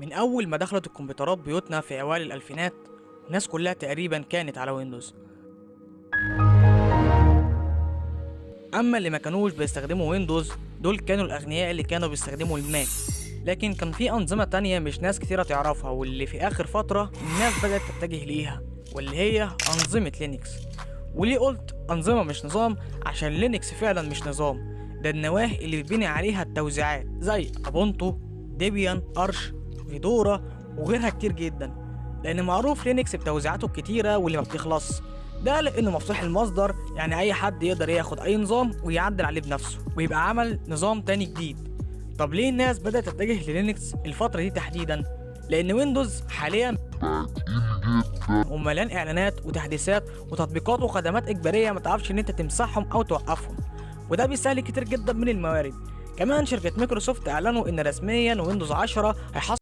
من أول ما دخلت الكمبيوترات بيوتنا في أوائل الألفينات، الناس كلها تقريبا كانت على ويندوز. أما اللي ما كانوش بيستخدموا ويندوز دول كانوا الأغنياء اللي كانوا بيستخدموا الماك. لكن كان في أنظمة تانية مش ناس كتيرة تعرفها، واللي في آخر فترة الناس بدأت تتجه ليها، واللي هي أنظمة لينكس. وليه قلت أنظمة مش نظام؟ عشان لينكس فعلا مش نظام، ده النواة اللي بيتبني عليها التوزيعات زي أبونتو، ديبيان، أرش، فيدورا وغيرها كتير جدا. لأن معروف لينكس بتوزيعاته الكتيرة واللي ما بتخلص، ده لأنه مفتوح المصدر، يعني أي حد يقدر ياخد أي نظام ويعدل عليه بنفسه ويبقى عمل نظام تاني جديد. طب ليه الناس بدأت تتجه للينكس الفترة دي تحديدا؟ لأن ويندوز حاليا ومليان إعلانات وتحديثات وتطبيقات وخدمات إجبارية ما تعرفش إن أنت تمسحهم أو توقفهم، وده بيسهل كتير جدا من الموارد. كمان شركة مايكروسوفت أعلنوا إن رسميا ويندوز 10 هيحصل